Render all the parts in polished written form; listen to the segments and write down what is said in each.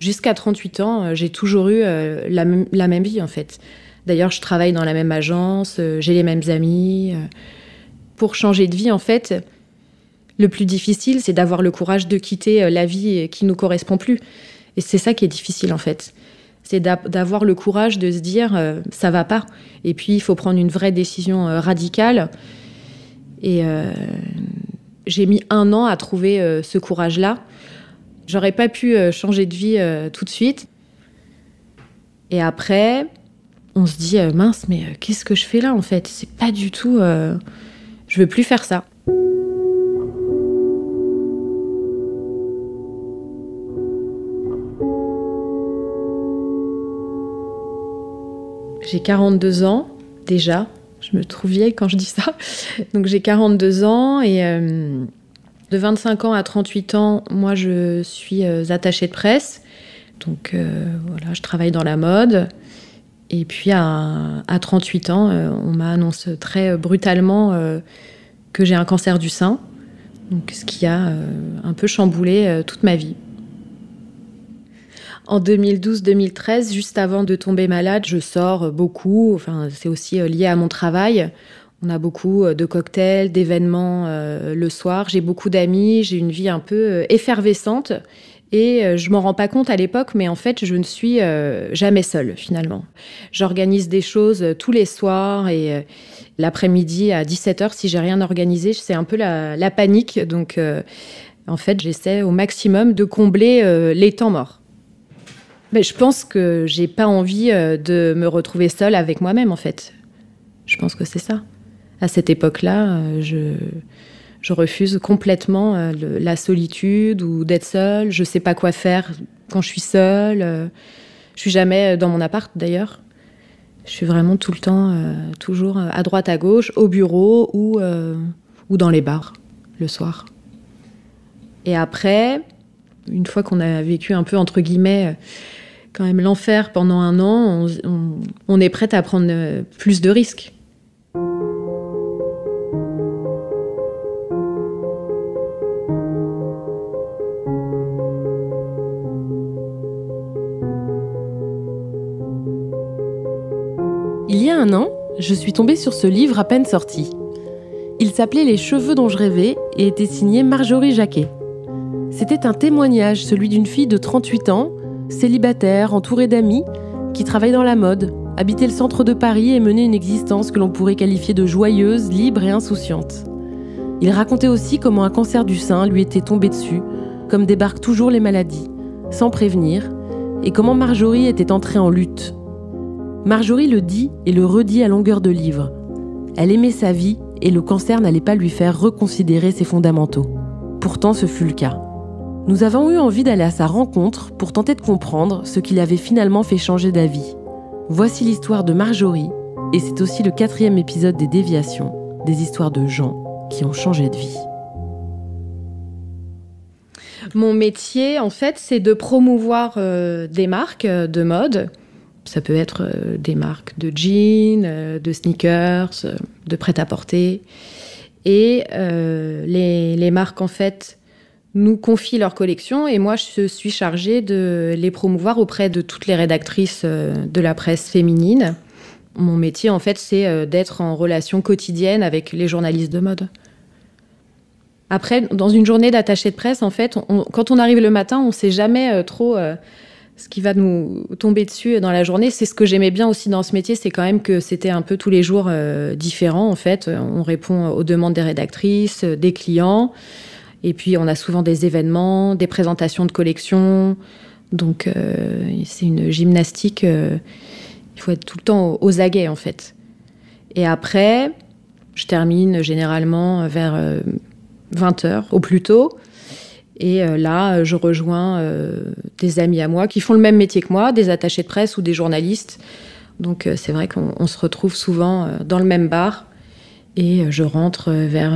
Jusqu'à 38 ans, j'ai toujours eu la même vie, en fait. D'ailleurs, je travaille dans la même agence, j'ai les mêmes amis. Pour changer de vie, en fait, le plus difficile, c'est d'avoir le courage de quitter la vie qui ne nous correspond plus. Et c'est ça qui est difficile, en fait. C'est d'avoir le courage de se dire ça va pas. Et puis, il faut prendre une vraie décision radicale. Et j'ai mis 1 an à trouver ce courage-là. J'aurais pas pu changer de vie tout de suite. Et après, on se dit mince, mais qu'est-ce que je fais là, en fait ? C'est pas du tout... je veux plus faire ça. J'ai 42 ans, déjà. Je me trouve vieille quand je dis ça. Donc j'ai 42 ans et de 25 ans à 38 ans, moi je suis attachée de presse. Donc voilà, je travaille dans la mode. Et puis à 38 ans, on m'a annoncé très brutalement que j'ai un cancer du sein. Donc ce qui a un peu chamboulé toute ma vie. En 2012-2013, juste avant de tomber malade, je sors beaucoup. Enfin, c'est aussi lié à mon travail. On a beaucoup de cocktails, d'événements le soir. J'ai beaucoup d'amis, j'ai une vie un peu effervescente. Et je m'en rends pas compte à l'époque, mais en fait, je ne suis jamais seule, finalement. J'organise des choses tous les soirs et l'après-midi à 17h, si j'ai rien organisé, c'est un peu la panique. Donc, en fait, j'essaie au maximum de combler les temps morts. Mais je pense que j'ai pas envie de me retrouver seule avec moi-même, en fait. Je pense que c'est ça. À cette époque-là, je refuse complètement la solitude ou d'être seule. Je sais pas quoi faire quand je suis seule. Je suis jamais dans mon appart, d'ailleurs. Je suis vraiment tout le temps, toujours à droite, à gauche, au bureau ou dans les bars, le soir. Et après, une fois qu'on a vécu un peu, entre guillemets, quand même l'enfer pendant 1 an, on est prête à prendre plus de risques. Il y a 1 an, je suis tombée sur ce livre à peine sorti. Il s'appelait « Les cheveux dont je rêvais » et était signé Marjorie Jacquet. C'était un témoignage, celui d'une fille de 38 ans, célibataire, entourée d'amis, qui travaille dans la mode, habitait le centre de Paris et menait une existence que l'on pourrait qualifier de joyeuse, libre et insouciante. Il racontait aussi comment un cancer du sein lui était tombé dessus, comme débarquent toujours les maladies, sans prévenir, et comment Marjorie était entrée en lutte. Marjorie le dit et le redit à longueur de livre. Elle aimait sa vie et le cancer n'allait pas lui faire reconsidérer ses fondamentaux. Pourtant, ce fut le cas. Nous avons eu envie d'aller à sa rencontre pour tenter de comprendre ce qui l'avait finalement fait changer d'avis. Voici l'histoire de Marjorie, et c'est aussi le 4e épisode des Déviations, des histoires de gens qui ont changé de vie. Mon métier, en fait, c'est de promouvoir des marques de mode. Ça peut être des marques de jeans, de sneakers, de prêt-à-porter. Et les marques, en fait, nous confient leur collection et moi, je suis chargée de les promouvoir auprès de toutes les rédactrices de la presse féminine. Mon métier, en fait, c'est d'être en relation quotidienne avec les journalistes de mode. Après, dans une journée d'attaché de presse, en fait, quand on arrive le matin, on ne sait jamais trop ce qui va nous tomber dessus dans la journée. C'est ce que j'aimais bien aussi dans ce métier, c'est quand même que c'était un peu tous les jours différents, en fait. On répond aux demandes des rédactrices, des clients. Et puis, on a souvent des événements, des présentations de collections. Donc, c'est une gymnastique. Il faut être tout le temps aux aguets, en fait. Et après, je termine généralement vers 20h, au plus tôt. Et là, je rejoins des amis à moi qui font le même métier que moi, des attachés de presse ou des journalistes. Donc, c'est vrai qu'on se retrouve souvent dans le même bar. Et je rentre vers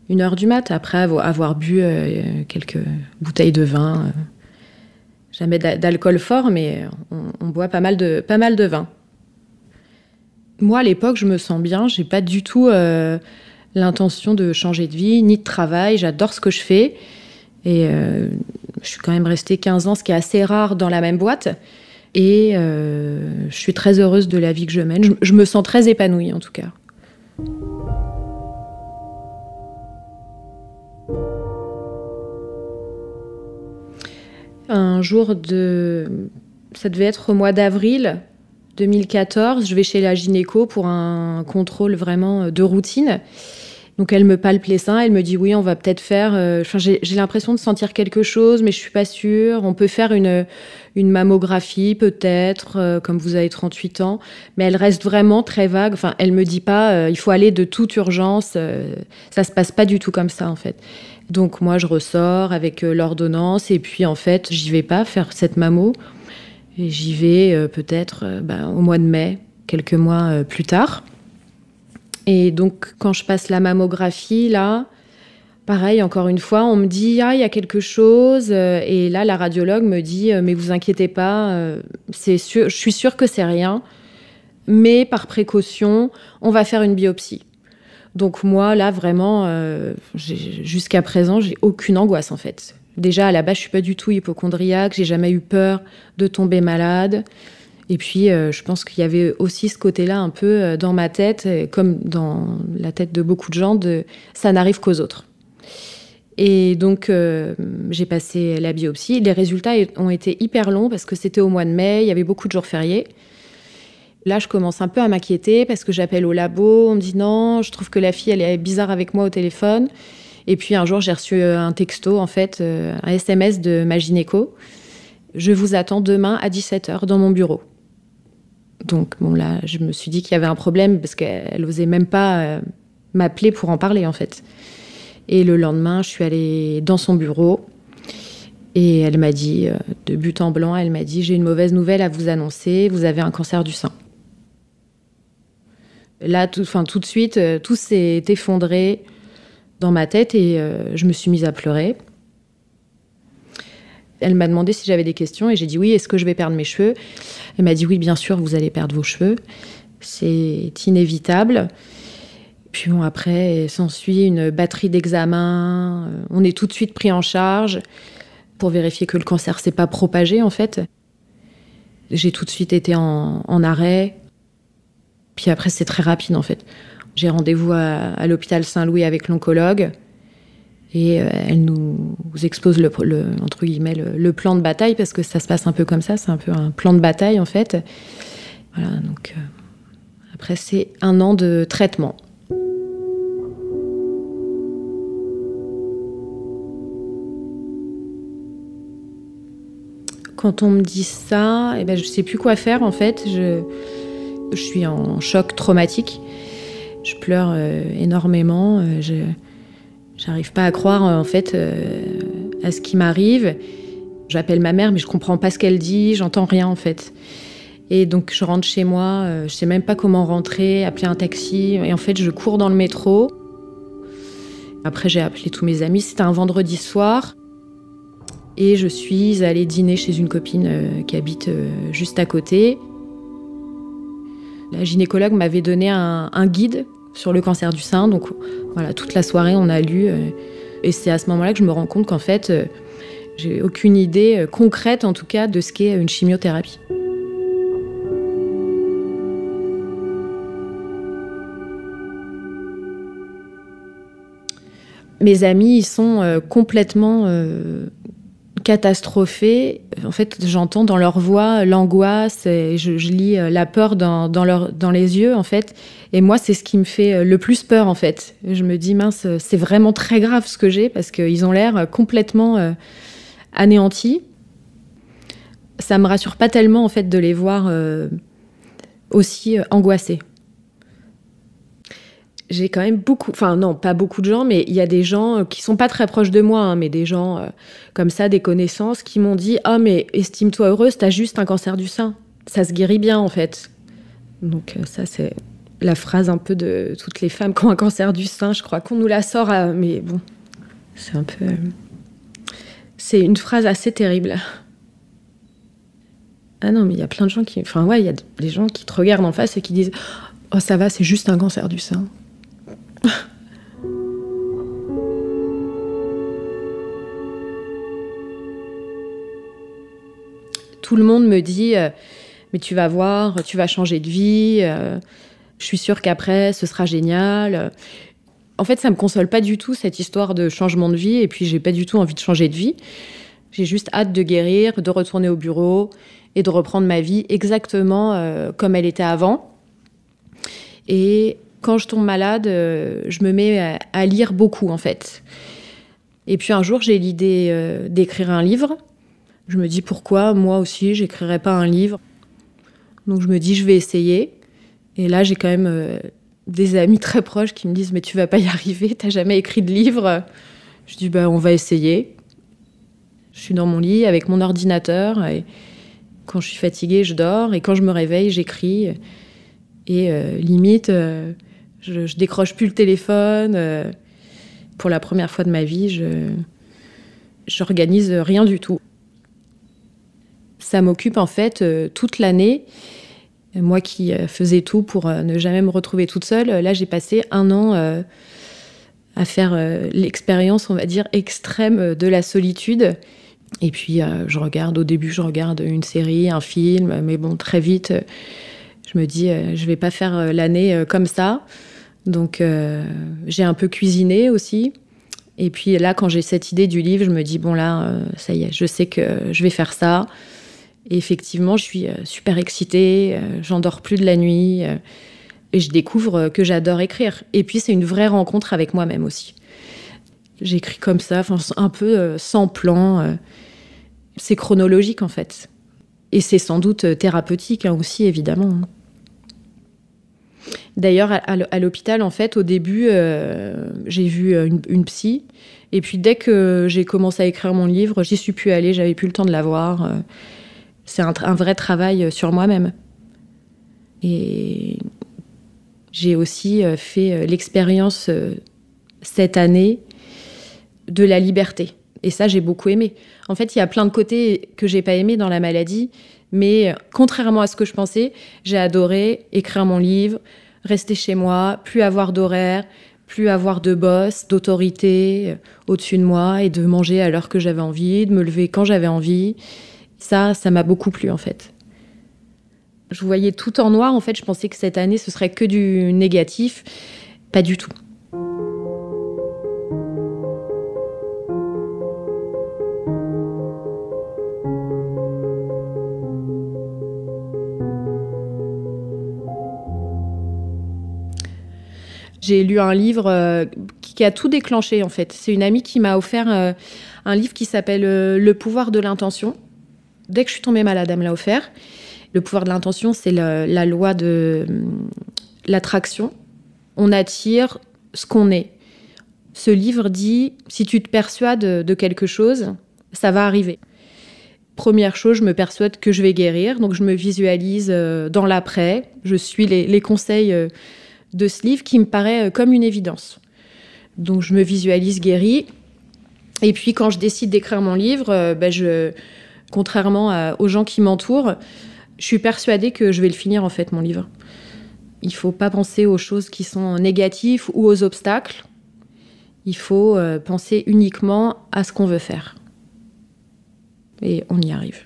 1h du mat, après avoir bu quelques bouteilles de vin. Jamais d'alcool fort, mais on boit pas mal de vin. Moi, à l'époque, je me sens bien. J'ai pas du tout l'intention de changer de vie, ni de travail. J'adore ce que je fais. Et Je suis quand même restée 15 ans, ce qui est assez rare dans la même boîte. Et je suis très heureuse de la vie que je mène. Je me sens très épanouie, en tout cas. Un jour ça devait être au mois d'avril 2014, je vais chez la gynéco pour un contrôle vraiment de routine. Donc elle me palpe les seins, elle me dit oui, on va peut-être faire... j'ai l'impression de sentir quelque chose, mais je suis pas sûre. On peut faire une mammographie peut-être, comme vous avez 38 ans. Mais elle reste vraiment très vague. Enfin, elle me dit pas, il faut aller de toute urgence. Ça se passe pas du tout comme ça, en fait. Donc moi, je ressors avec l'ordonnance et puis en fait, j'y vais pas faire cette mammo. Et j'y vais peut-être au mois de mai, quelques mois plus tard. Et donc, quand je passe la mammographie, là, pareil, encore une fois, on me dit « Ah, il y a quelque chose ». Et là, la radiologue me dit « Mais vous inquiétez pas, c'est sûr, je suis sûre que c'est rien. Mais par précaution, on va faire une biopsie ». Donc moi, là, vraiment, jusqu'à présent, j'ai aucune angoisse, en fait. Déjà, à la base, je suis pas du tout hypocondriaque. J'ai jamais eu peur de tomber malade. Et puis, je pense qu'il y avait aussi ce côté-là un peu dans ma tête, comme dans la tête de beaucoup de gens, ça n'arrive qu'aux autres. Et donc, j'ai passé la biopsie. Les résultats ont été hyper longs parce que c'était au mois de mai, il y avait beaucoup de jours fériés. Là, je commence un peu à m'inquiéter parce que j'appelle au labo, on me dit non, je trouve que la fille, elle est bizarre avec moi au téléphone. Et puis un jour, j'ai reçu un texto, en fait, un SMS de ma gynéco. Je vous attends demain à 17h dans mon bureau. Donc bon, là, je me suis dit qu'il y avait un problème parce qu'elle n'osait même pas m'appeler pour en parler, en fait. Et le lendemain, je suis allée dans son bureau et elle m'a dit, de but en blanc, elle m'a dit « J'ai une mauvaise nouvelle à vous annoncer, vous avez un cancer du sein ». Là, tout de suite, tout s'est effondré dans ma tête et je me suis mise à pleurer. Elle m'a demandé si j'avais des questions et j'ai dit oui, est-ce que je vais perdre mes cheveux ? Elle m'a dit oui, bien sûr, vous allez perdre vos cheveux. C'est inévitable. Puis bon, après, s'ensuit une batterie d'examens. On est tout de suite pris en charge pour vérifier que le cancer ne s'est pas propagé, en fait. J'ai tout de suite été en arrêt. Puis après, c'est très rapide, en fait. J'ai rendez-vous à l'hôpital Saint-Louis avec l'oncologue. Et elle nous expose entre guillemets, le plan de bataille, parce que ça se passe un peu comme ça, c'est un peu un plan de bataille en fait. Voilà, donc après c'est 1 an de traitement. Quand on me dit ça, je sais plus quoi faire en fait. Je suis en choc traumatique. Je pleure énormément. J'arrive pas à croire, en fait, à ce qui m'arrive. J'appelle ma mère, mais je comprends pas ce qu'elle dit, j'entends rien, en fait. Et donc, je rentre chez moi, je sais même pas comment rentrer, appeler un taxi. Et en fait, je cours dans le métro. Après, j'ai appelé tous mes amis. C'était un vendredi soir. Et je suis allée dîner chez une copine qui habite juste à côté. La gynécologue m'avait donné un guide sur le cancer du sein. Donc voilà, toute la soirée, on a lu. Et c'est à ce moment-là que je me rends compte qu'en fait, j'ai aucune idée concrète, en tout cas, de ce qu'est une chimiothérapie. Mes amis, ils sont complètement catastrophés. En fait, j'entends dans leur voix l'angoisse et je lis la peur dans les yeux, en fait. Et moi, c'est ce qui me fait le plus peur, en fait. Je me dis, mince, c'est vraiment très grave ce que j'ai parce qu'ils ont l'air complètement anéantis. Ça me rassure pas tellement, en fait, de les voir aussi angoissés. J'ai quand même beaucoup, enfin non, pas beaucoup de gens, mais il y a des gens qui sont pas très proches de moi, hein, mais des gens comme ça, des connaissances, qui m'ont dit « Ah, mais estime-toi heureuse, t'as juste un cancer du sein. Ça se guérit bien, en fait. » Donc ça, c'est la phrase un peu de toutes les femmes qui ont un cancer du sein. Je crois qu'on nous la sort, mais bon, c'est un peu... C'est une phrase assez terrible. Ah non, mais il y a plein de gens qui... Enfin ouais, il y a des gens qui te regardent en face et qui disent « Oh, ça va, c'est juste un cancer du sein. » Tout le monde me dit mais tu vas voir, tu vas changer de vie, je suis sûre qu'après, ce sera génial. En fait, ça me console pas du tout, cette histoire de changement de vie, et puis j'ai pas du tout envie de changer de vie. J'ai juste hâte de guérir, de retourner au bureau et de reprendre ma vie exactement comme elle était avant. Et quand je tombe malade, je me mets à lire beaucoup, en fait. Et puis un jour, j'ai l'idée d'écrire un livre. Je me dis pourquoi, moi aussi, j'écrirais pas un livre. Donc je me dis, je vais essayer. Et là, j'ai quand même des amis très proches qui me disent « Mais tu vas pas y arriver, t'as jamais écrit de livre ?» Je dis « On va essayer. » Je suis dans mon lit avec mon ordinateur. Et quand je suis fatiguée, je dors. Et quand je me réveille, j'écris. Et limite, je décroche plus le téléphone. Pour la première fois de ma vie, j'organise rien du tout. Ça m'occupe en fait toute l'année. Moi qui faisais tout pour ne jamais me retrouver toute seule, là j'ai passé 1 an à faire l'expérience, on va dire, extrême de la solitude. Et puis au début je regarde une série, un film, mais bon, très vite, je me dis, je vais pas faire l'année comme ça. Donc j'ai un peu cuisiné aussi. Et puis là, quand j'ai cette idée du livre, je me dis, bon là, ça y est, je sais que je vais faire ça. Et effectivement, je suis super excitée, j'en dors plus de la nuit, et je découvre que j'adore écrire. Et puis, c'est une vraie rencontre avec moi-même aussi. J'écris comme ça, un peu sans plan. C'est chronologique, en fait. Et c'est sans doute thérapeutique aussi, évidemment. D'ailleurs, à l'hôpital, en fait, au début, j'ai vu une psy. Et puis, dès que j'ai commencé à écrire mon livre, j'y suis plus allée, j'avais plus le temps de la voir. C'est un vrai travail sur moi-même. Et j'ai aussi fait l'expérience cette année de la liberté. Et ça, j'ai beaucoup aimé. En fait, il y a plein de côtés que j'ai pas aimés dans la maladie, mais contrairement à ce que je pensais, j'ai adoré écrire mon livre, rester chez moi, plus avoir d'horaire, plus avoir de boss, d'autorité au-dessus de moi, et de manger à l'heure que j'avais envie, de me lever quand j'avais envie. Ça m'a beaucoup plu, en fait. Je voyais tout en noir, en fait. Je pensais que cette année, ce serait que du négatif. Pas du tout. J'ai lu un livre qui a tout déclenché, en fait. C'est une amie qui m'a offert un livre qui s'appelle « Le pouvoir de l'intention ». Dès que je suis tombée malade, elle me l'a offert. Le pouvoir de l'intention, c'est la loi de l'attraction. On attire ce qu'on est. Ce livre dit, si tu te persuades de quelque chose, ça va arriver. Première chose, je me persuade que je vais guérir. Donc, je me visualise dans l'après. Je suis les conseils de ce livre qui me paraît comme une évidence. Donc, je me visualise guérie. Et puis, quand je décide d'écrire mon livre, contrairement aux gens qui m'entourent, je suis persuadée que je vais le finir, en fait, mon livre. Il ne faut pas penser aux choses qui sont négatives ou aux obstacles. Il faut penser uniquement à ce qu'on veut faire. Et on y arrive.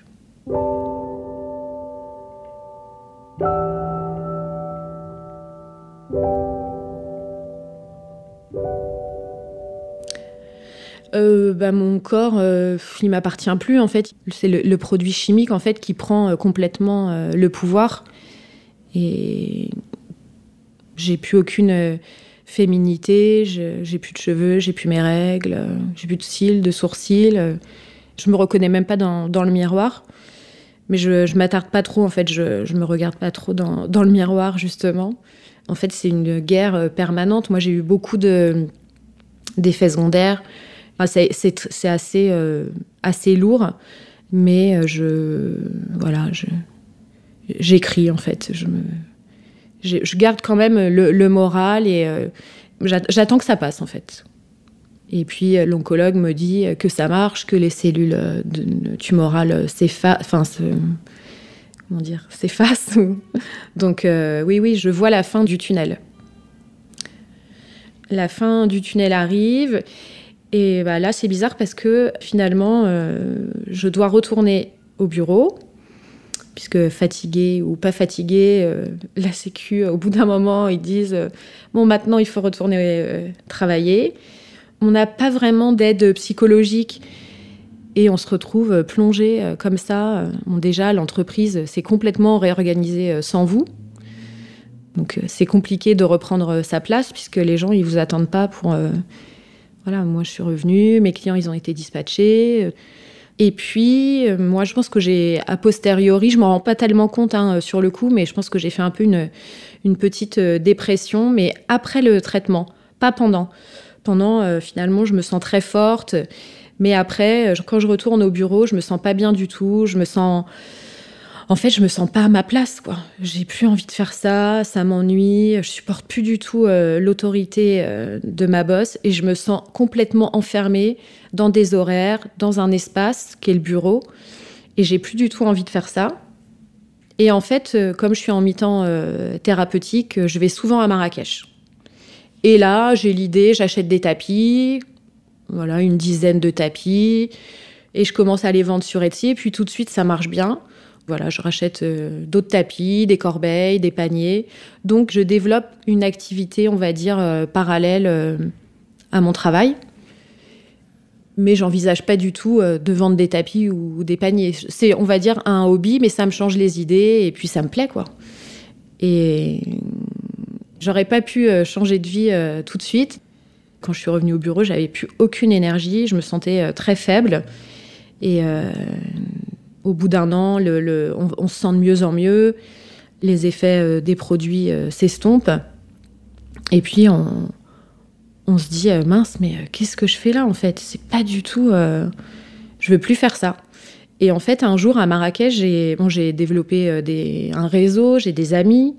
Mon corps, il m'appartient plus, en fait. C'est le produit chimique, en fait, qui prend complètement le pouvoir. Et j'ai plus aucune féminité, j'ai plus de cheveux, j'ai plus mes règles, j'ai plus de cils, de sourcils. Je me reconnais même pas dans le miroir. Mais je m'attarde pas trop, en fait. Je me regarde pas trop dans le miroir, justement. En fait, c'est une guerre permanente. Moi, j'ai eu beaucoup d'effets secondaires. Enfin, c'est assez lourd, mais j'écris, en fait. Je garde quand même le moral et j'attends que ça passe, en fait. Et puis l'oncologue me dit que ça marche, que les cellules tumorales s'effacent. Donc oui, je vois la fin du tunnel. La fin du tunnel arrive. Et là, c'est bizarre parce que finalement, je dois retourner au bureau. puisque fatigué ou pas fatigué, la Sécu, au bout d'un moment, ils disent bon, maintenant, il faut retourner travailler. On n'a pas vraiment d'aide psychologique et on se retrouve plongé comme ça. Bon, déjà, l'entreprise s'est complètement réorganisée sans vous. Donc, c'est compliqué de reprendre sa place puisque les gens, ils vous attendent pas pour... Voilà, moi, je suis revenue, mes clients, ils ont été dispatchés. Et puis, moi, je pense que a posteriori, je m'en rends pas tellement compte sur le coup, mais je pense que j'ai fait un peu une petite dépression, mais après le traitement, pas pendant. Pendant, finalement, je me sens très forte, mais après, quand je retourne au bureau, je me sens pas bien du tout, je me sens pas à ma place, quoi. J'ai plus envie de faire ça m'ennuie, je supporte plus du tout l'autorité de ma boss et je me sens complètement enfermée dans des horaires, dans un espace qui est le bureau et j'ai plus du tout envie de faire ça. Et en fait, comme je suis en mi-temps thérapeutique, je vais souvent à Marrakech. Et là, j'ai l'idée, j'achète des tapis, voilà, une dizaine de tapis et je commence à les vendre sur Etsy et puis tout de suite, ça marche bien. Voilà, je rachète d'autres tapis, des corbeilles, des paniers. Donc, je développe une activité, on va dire, parallèle à mon travail. Mais j'envisage pas du tout de vendre des tapis ou des paniers. C'est, on va dire, un hobby, mais ça me change les idées et puis ça me plaît, quoi. Et j'aurais pas pu changer de vie tout de suite. Quand je suis revenue au bureau, j'avais plus aucune énergie. Je me sentais très faible. Et... au bout d'un an, on se sent de mieux en mieux, les effets des produits s'estompent. Et puis, on se dit, mince, mais qu'est-ce que je fais là, en fait ? C'est pas du tout... je veux plus faire ça. Et en fait, un jour, à Marrakech, j'ai développé un réseau, j'ai des amis,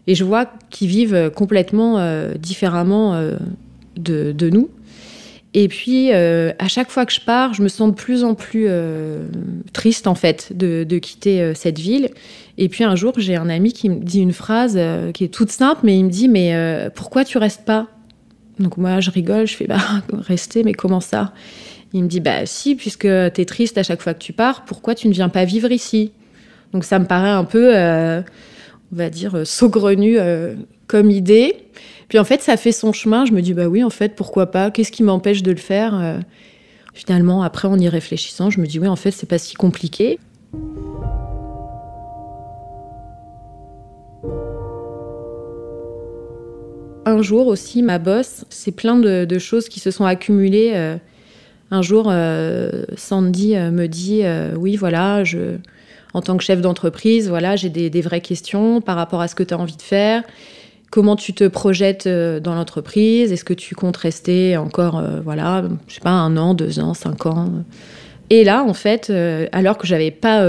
et je vois qu'ils vivent complètement différemment de nous. Et puis, à chaque fois que je pars, je me sens de plus en plus triste, en fait, de quitter cette ville. Et puis, un jour, j'ai un ami qui me dit une phrase qui est toute simple, mais il me dit « Mais pourquoi tu restes pas ?» Donc moi, je rigole, je fais « Bah, rester, mais comment ça ?» Il me dit « Bah si, puisque t'es triste à chaque fois que tu pars, pourquoi tu ne viens pas vivre ici ?» Donc ça me paraît un peu, on va dire, saugrenu comme idée. Puis en fait, ça fait son chemin. Je me dis, bah oui, en fait, pourquoi pas ? Qu'est-ce qui m'empêche de le faire ? Finalement, après, en y réfléchissant, je me dis, oui, en fait, c'est pas si compliqué. Un jour aussi, ma boss, c'est plein de choses qui se sont accumulées. Un jour, Sandy me dit, oui, voilà, en tant que chef d'entreprise, voilà, j'ai des vraies questions par rapport à ce que tu as envie de faire. Comment tu te projettes dans l'entreprise ? Est-ce que tu comptes rester encore, je sais pas, 1 an, 2 ans, 5 ans ? Et là, en fait, alors que j'avais pas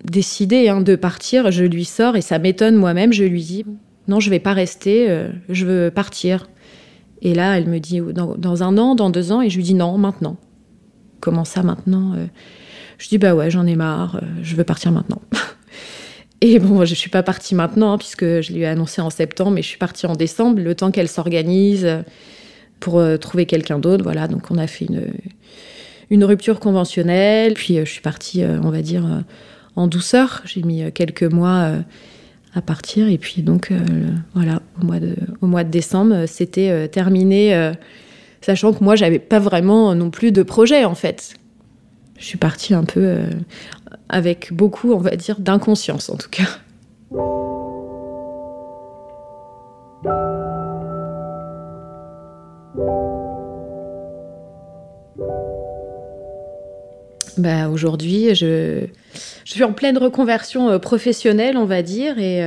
décidé de partir, je lui sors et ça m'étonne moi-même. Je lui dis non, je vais pas rester, je veux partir. Et là, elle me dit dans 1 an, dans 2 ans, et je lui dis non, maintenant. Comment ça, maintenant ? Je dis bah ouais, j'en ai marre, je veux partir maintenant. Et bon, je ne suis pas partie maintenant, puisque je lui ai annoncé en septembre, mais je suis partie en décembre, le temps qu'elle s'organise pour trouver quelqu'un d'autre. Voilà, donc on a fait une rupture conventionnelle. Puis je suis partie, on va dire, en douceur. J'ai mis quelques mois à partir. Et puis donc, voilà, au mois de décembre, c'était terminé, sachant que moi, je n'avais pas vraiment non plus de projet, en fait. Je suis partie un peu avec beaucoup, on va dire, d'inconscience, en tout cas. Bah, aujourd'hui, je suis en pleine reconversion professionnelle, on va dire, et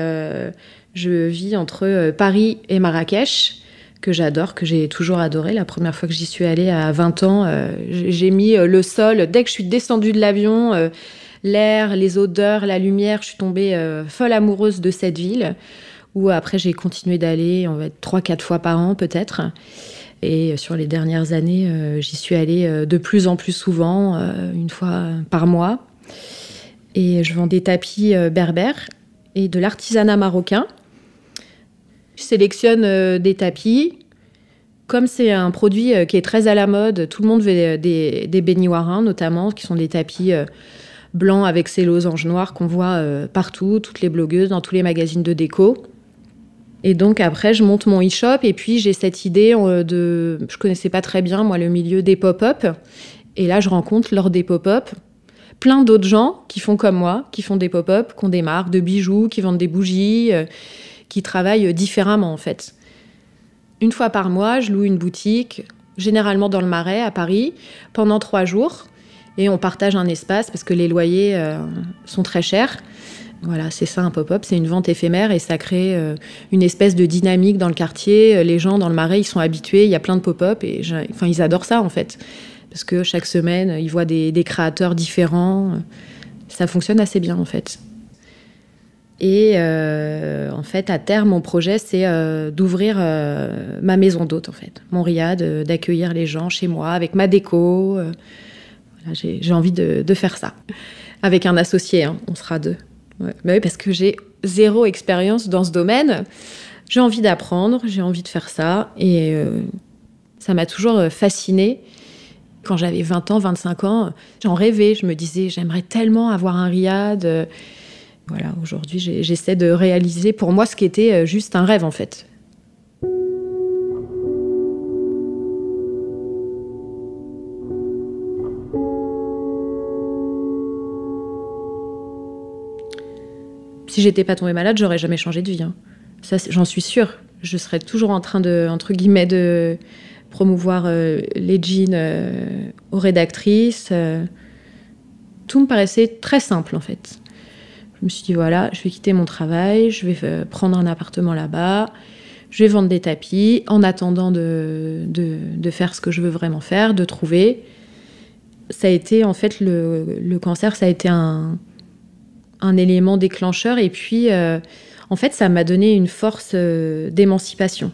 je vis entre Paris et Marrakech, que j'adore, que j'ai toujours adoré. La première fois que j'y suis allée à 20 ans, j'ai mis le sol. Dès que je suis descendue de l'avion, l'air, les odeurs, la lumière, je suis tombée folle amoureuse de cette ville, où après j'ai continué d'aller, on va être 3-4 fois par an peut-être. Et sur les dernières années, j'y suis allée de plus en plus souvent, 1 fois par mois. Et je vends des tapis berbères et de l'artisanat marocain. Je sélectionne des tapis. Comme c'est un produit qui est très à la mode, tout le monde veut des bénioirins, notamment, qui sont des tapis blanc avec ses losanges noirs qu'on voit partout, toutes les blogueuses, dans tous les magazines de déco. Et donc après, je monte mon e-shop et puis j'ai cette idée de... Je connaissais pas très bien, moi, le milieu des pop-up. Et là, je rencontre lors des pop-up plein d'autres gens qui font comme moi, qui font des pop-up, qui ont des marques de bijoux, qui vendent des bougies, qui travaillent différemment en fait. Une fois par mois, je loue une boutique, généralement dans le Marais, à Paris, pendant 3 jours. Et on partage un espace parce que les loyers sont très chers. Voilà, c'est ça un pop-up, c'est une vente éphémère et ça crée une espèce de dynamique dans le quartier. Les gens dans le Marais, ils sont habitués, il y a plein de pop-up et ils adorent ça en fait. Parce que chaque semaine, ils voient des créateurs différents. Ça fonctionne assez bien en fait. Et en fait, à terme, mon projet, c'est d'ouvrir ma maison d'hôte en fait. Mon riad, d'accueillir les gens chez moi avec ma déco. Voilà, j'ai envie de faire ça. Avec un associé, hein, on sera 2. Ouais. Bah oui, parce que j'ai 0 expérience dans ce domaine. J'ai envie d'apprendre, j'ai envie de faire ça. Et ça m'a toujours fascinée. Quand j'avais 20 ans, 25 ans, j'en rêvais. Je me disais, j'aimerais tellement avoir un riad. Voilà, aujourd'hui, j'essaie de réaliser pour moi ce qui était juste un rêve, en fait. Si j'étais pas tombée malade, j'aurais jamais changé de vie. Hein. Ça, j'en suis sûre. Je serais toujours en train de, entre guillemets, de promouvoir les jeans aux rédactrices. Tout me paraissait très simple, en fait. Je me suis dit, voilà, je vais quitter mon travail, je vais prendre un appartement là-bas, je vais vendre des tapis en attendant de faire ce que je veux vraiment faire, de trouver. Ça a été, en fait, le cancer, ça a été un élément déclencheur. Et puis, en fait, ça m'a donné une force d'émancipation.